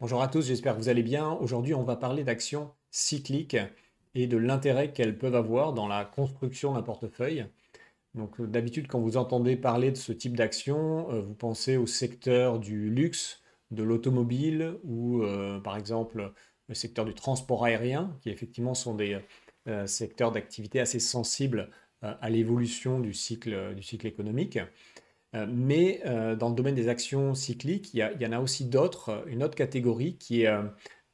Bonjour à tous, j'espère que vous allez bien. Aujourd'hui, on va parler d'actions cycliques et de l'intérêt qu'elles peuvent avoir dans la construction d'un portefeuille. Donc, d'habitude, quand vous entendez parler de ce type d'action, vous pensez au secteur du luxe, de l'automobile ou, par exemple, le secteur du transport aérien, qui effectivement sont des secteurs d'activité assez sensibles à l'évolution du cycle économique. Mais dans le domaine des actions cycliques, il y en a aussi d'autres, une autre catégorie qui est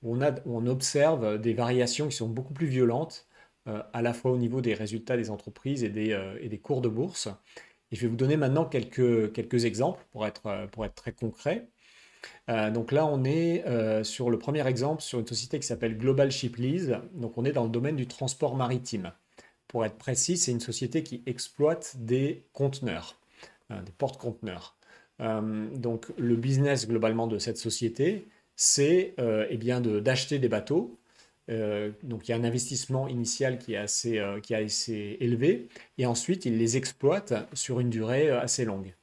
où on observe des variations qui sont beaucoup plus violentes, à la fois au niveau des résultats des entreprises et des cours de bourse. Et je vais vous donner maintenant quelques exemples pour être très concret. Donc là, on est sur le premier exemple sur une société qui s'appelle Global Ship Lease. Donc on est dans le domaine du transport maritime. Pour être précis, c'est une société qui exploite des conteneurs, des porte-conteneurs. Donc le business globalement de cette société, c'est eh bien d'acheter des bateaux. Donc il y a un investissement initial qui est assez élevé et ensuite ils les exploitent sur une durée assez longue.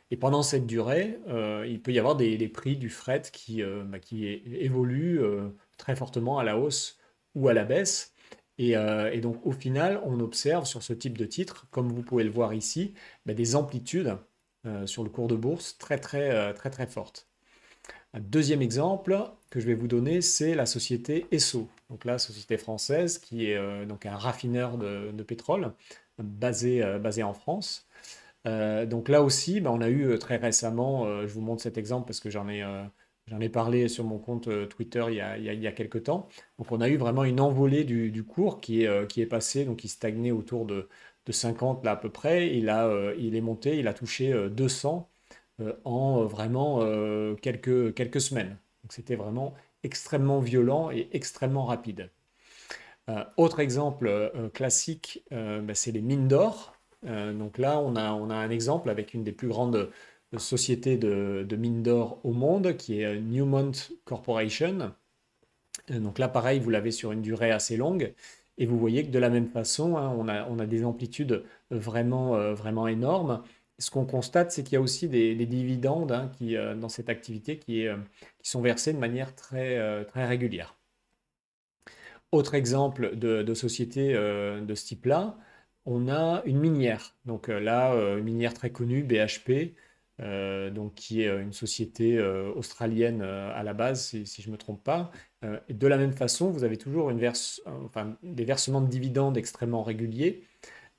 Et pendant cette durée, il peut y avoir des prix du fret qui évoluent très fortement à la hausse ou à la baisse. Et donc au final, on observe sur ce type de titre, comme vous pouvez le voir ici, des amplitudes sur le cours de bourse très fortes. Un deuxième exemple que je vais vous donner, c'est la société Esso, donc la société française qui est donc un raffineur de pétrole basé en France. Donc là aussi, on a eu très récemment, je vous montre cet exemple parce que j'en ai parlé sur mon compte Twitter il y a quelques temps. Donc on a eu vraiment une envolée du cours qui est passé, donc il stagnait autour de 50 là à peu près. Il est monté, il a touché 200 en vraiment quelques semaines. Donc c'était vraiment extrêmement violent et extrêmement rapide. Autre exemple classique, c'est les mines d'or. Donc là, on a un exemple avec une des plus grandes sociétés de mines d'or au monde, qui est Newmont Corporation. Donc là, pareil, vous l'avez sur une durée assez longue. Et vous voyez que de la même façon, hein, on a des amplitudes vraiment énormes. Ce qu'on constate, c'est qu'il y a aussi des dividendes hein, dans cette activité qui sont versés de manière très régulière. Autre exemple de société de ce type-là, on a une minière. Donc là, une minière très connue, BHP, donc qui est une société australienne à la base, si je ne me trompe pas. Et de la même façon, vous avez toujours enfin, des versements de dividendes extrêmement réguliers,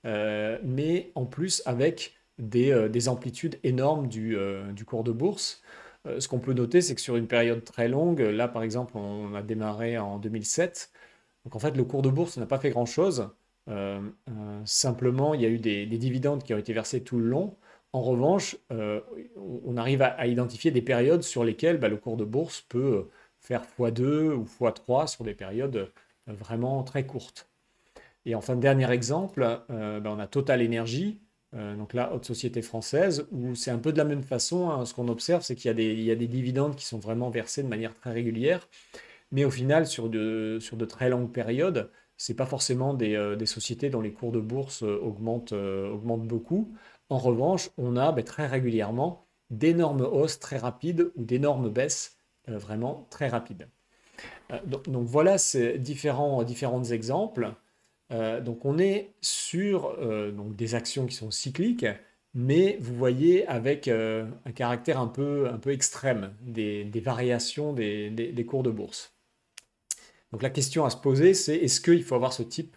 mais en plus avec des amplitudes énormes du cours de bourse. Ce qu'on peut noter, c'est que sur une période très longue, là par exemple, on a démarré en 2007. Donc en fait, le cours de bourse n'a pas fait grand-chose. Simplement, il y a eu des dividendes qui ont été versés tout le long. En revanche, on arrive à identifier des périodes sur lesquelles le cours de bourse peut faire x2 ou x3 sur des périodes vraiment très courtes. Et enfin, dernier exemple, on a Total Energy, donc là, haute société française, où c'est un peu de la même façon, hein. Ce qu'on observe, c'est il y a des dividendes qui sont vraiment versés de manière très régulière. Mais au final, sur de très longues périodes, ce n'est pas forcément des sociétés dont les cours de bourse augmentent beaucoup. En revanche, on a très régulièrement d'énormes hausses très rapides ou d'énormes baisses vraiment très rapides. Donc voilà ces différents exemples. Donc on est sur donc des actions qui sont cycliques, mais vous voyez avec un caractère un peu extrême des variations des cours de bourse. Donc la question à se poser, c'est est-ce qu'il faut avoir ce type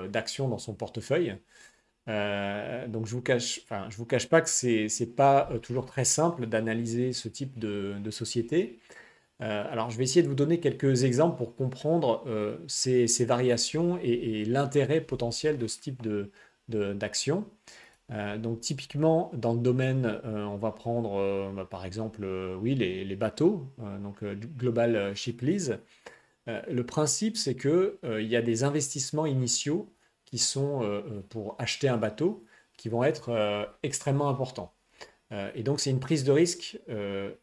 d'action dans son portefeuille? Donc je vous cache pas que c'est pas toujours très simple d'analyser ce type de société. Alors je vais essayer de vous donner quelques exemples pour comprendre ces variations et l'intérêt potentiel de ce type d'action. Donc typiquement dans le domaine, on va prendre par exemple oui, les bateaux, donc Global Ship Lease. Le principe, c'est que, il y a des investissements initiaux qui sont pour acheter un bateau qui vont être extrêmement importants. Et donc, c'est une prise de risque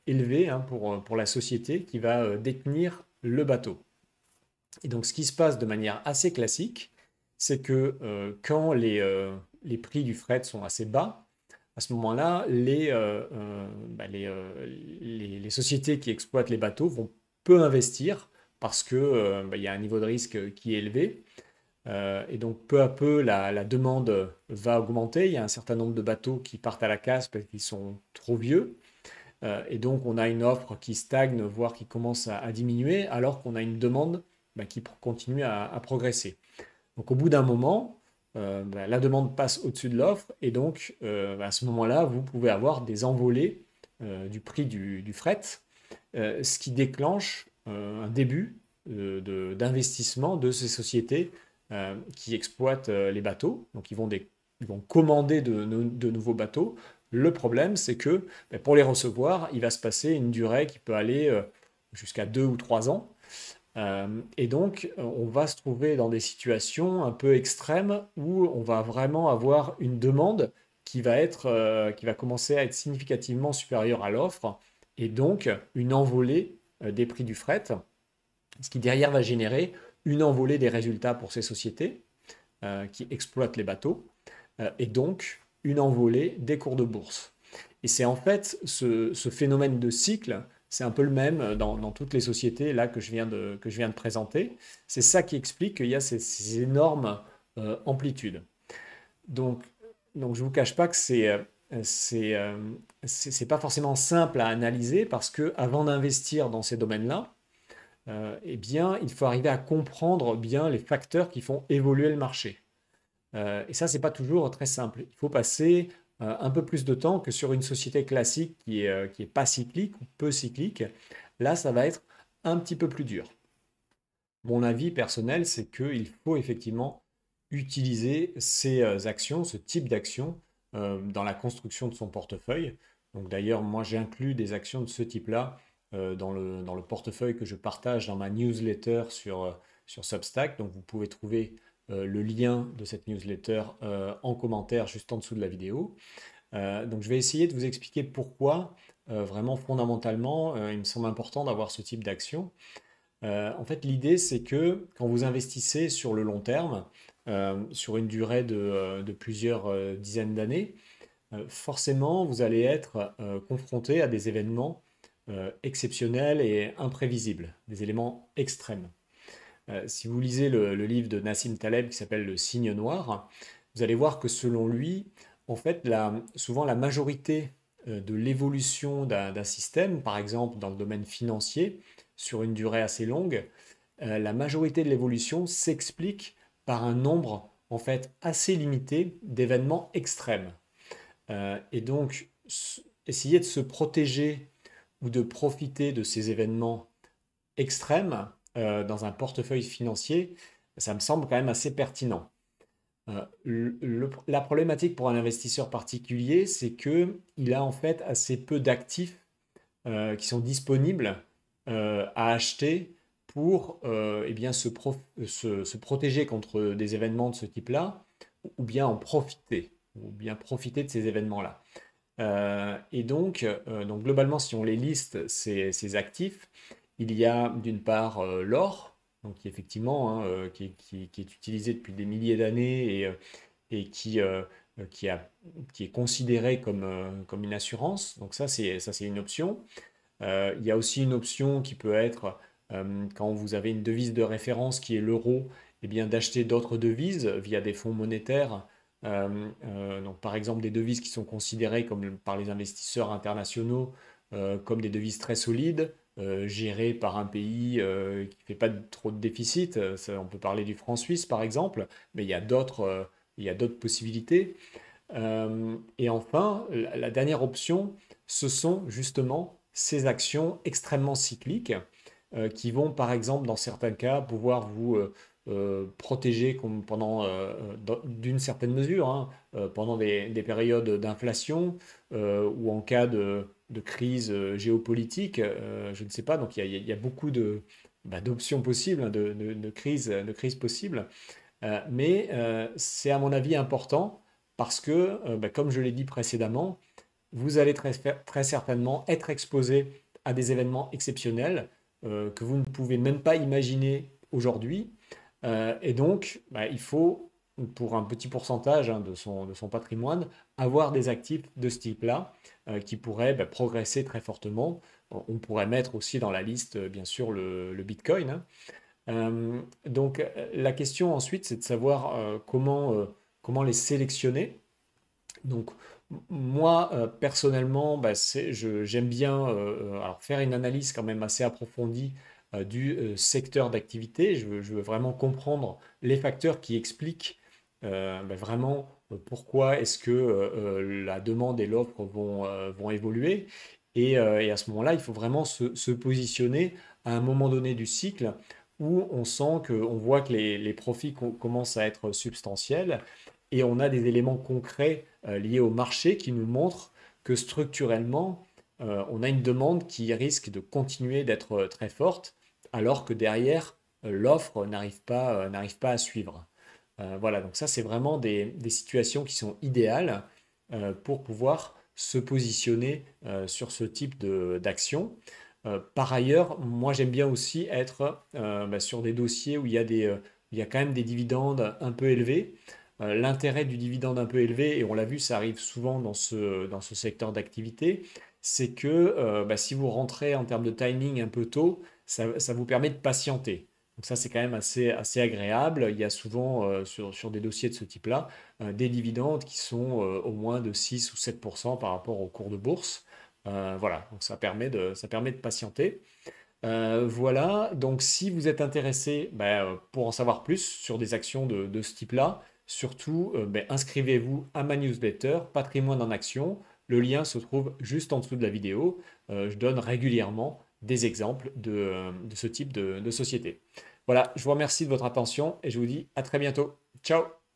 élevée hein, pour la société qui va détenir le bateau. Et donc, ce qui se passe de manière assez classique, c'est que quand les prix du fret sont assez bas, à ce moment-là, les sociétés qui exploitent les bateaux vont peut investir parce que il y a un niveau de risque qui est élevé. Et donc peu à peu, la demande va augmenter. Il y a un certain nombre de bateaux qui partent à la casse parce qu'ils sont trop vieux. Et donc on a une offre qui stagne, voire qui commence à diminuer, alors qu'on a une demande qui continue à progresser. Donc au bout d'un moment, la demande passe au-dessus de l'offre, et donc à ce moment-là, vous pouvez avoir des envolées du prix du fret, ce qui déclenche un début d'investissement de ces sociétés qui exploitent les bateaux. Donc ils vont commander de nouveaux bateaux. Le problème, c'est que pour les recevoir, il va se passer une durée qui peut aller jusqu'à 2 ou 3 ans. Et donc, on va se trouver dans des situations un peu extrêmes où on va vraiment avoir une demande qui va commencer à être significativement supérieure à l'offre, et donc une envolée des prix du fret, ce qui derrière va générer une envolée des résultats pour ces sociétés qui exploitent les bateaux, et donc une envolée des cours de bourse. Et c'est en fait ce phénomène de cycle, c'est un peu le même dans toutes les sociétés là que je viens de présenter. C'est ça qui explique qu'il y a ces énormes amplitudes. Donc, donc je ne vous cache pas que c'est, euh, c'est pas forcément simple à analyser, parce que avant d'investir dans ces domaines-là, eh bien, il faut arriver à comprendre bien les facteurs qui font évoluer le marché. Et ça, c'est pas toujours très simple. Il faut passer un peu plus de temps que sur une société classique qui est pas cyclique ou peu cyclique. Là, ça va être un petit peu plus dur. Mon avis personnel, c'est qu'il faut effectivement utiliser ces actions, ce type d'action, dans la construction de son portefeuille. Donc d'ailleurs, moi, j'inclus des actions de ce type-là dans le portefeuille que je partage dans ma newsletter sur Substack. Donc vous pouvez trouver le lien de cette newsletter en commentaire juste en dessous de la vidéo. Donc je vais essayer de vous expliquer pourquoi, vraiment fondamentalement, il me semble important d'avoir ce type d'action. En fait, l'idée, c'est que quand vous investissez sur le long terme, sur une durée de plusieurs dizaines d'années, forcément, vous allez être confronté à des événements exceptionnels et imprévisibles, des éléments extrêmes. Si vous lisez le livre de Nassim Taleb qui s'appelle Le Cygne noir, vous allez voir que selon lui, en fait, souvent la majorité de l'évolution d'un système, par exemple dans le domaine financier, sur une durée assez longue, la majorité de l'évolution s'explique par un nombre en fait assez limité d'événements extrêmes. Et donc, essayer de se protéger ou de profiter de ces événements extrêmes dans un portefeuille financier, ça me semble quand même assez pertinent. La problématique pour un investisseur particulier, c'est qu'il a en fait assez peu d'actifs qui sont disponibles à acheter pour eh bien, se protéger contre des événements de ce type-là, ou bien en profiter, ou bien profiter de ces événements-là. Donc globalement, si on les liste, ces actifs, il y a d'une part l'or, donc qui effectivement qui est utilisé depuis des milliers d'années, et qui, qui est considéré comme une assurance. Donc ça c'est une option. Il y a aussi une option qui peut être, quand vous avez une devise de référence qui est l'euro, eh bien d'acheter d'autres devises via des fonds monétaires. Donc par exemple des devises qui sont considérées par les investisseurs internationaux comme des devises très solides, gérées par un pays qui ne fait pas trop de déficit. On peut parler du franc suisse par exemple, mais il y a d'autres possibilités. Et enfin, la dernière option, ce sont justement ces actions extrêmement cycliques qui vont, par exemple, dans certains cas, pouvoir vous protéger d'une certaine mesure, hein, pendant des périodes d'inflation ou en cas de crise géopolitique. Je ne sais pas, donc il y a beaucoup d'options possibles, hein, de crises possibles. Mais c'est à mon avis important parce que, comme je l'ai dit précédemment, vous allez très certainement être exposé à des événements exceptionnels que vous ne pouvez même pas imaginer aujourd'hui. Et donc, il faut pour un petit pourcentage hein, de son patrimoine, avoir des actifs de ce type-là qui pourraient progresser très fortement. On pourrait mettre aussi dans la liste, bien sûr, le Bitcoin, hein. Donc la question ensuite, c'est de savoir comment les sélectionner. Donc moi, personnellement, j'aime bien alors faire une analyse quand même assez approfondie du secteur d'activité. Je veux vraiment comprendre les facteurs qui expliquent vraiment pourquoi est-ce que la demande et l'offre vont évoluer. Et à ce moment-là, il faut vraiment se positionner à un moment donné du cycle où on voit que les profits commencent à être substantiels et on a des éléments concrets liés au marché qui nous montrent que structurellement, on a une demande qui risque de continuer d'être très forte, alors que derrière, l'offre n'arrive pas à suivre. Voilà, donc ça, c'est vraiment des situations qui sont idéales pour pouvoir se positionner sur ce type d'action. Par ailleurs, moi, j'aime bien aussi être sur des dossiers où il y a quand même des dividendes un peu élevés. L'intérêt du dividende un peu élevé, et on l'a vu, ça arrive souvent dans ce secteur d'activité, c'est que si vous rentrez en termes de timing un peu tôt, ça vous permet de patienter. Donc ça, c'est quand même assez agréable. Il y a souvent sur des dossiers de ce type-là des dividendes qui sont au moins de 6 ou 7% par rapport au cours de bourse. Voilà, donc ça permet de patienter. Voilà, donc si vous êtes intéressé pour en savoir plus sur des actions de ce type-là, surtout inscrivez-vous à ma newsletter Patrimoine en action. Le lien se trouve juste en dessous de la vidéo. Je donne régulièrement des exemples de ce type de société. Voilà, je vous remercie de votre attention et je vous dis à très bientôt. Ciao!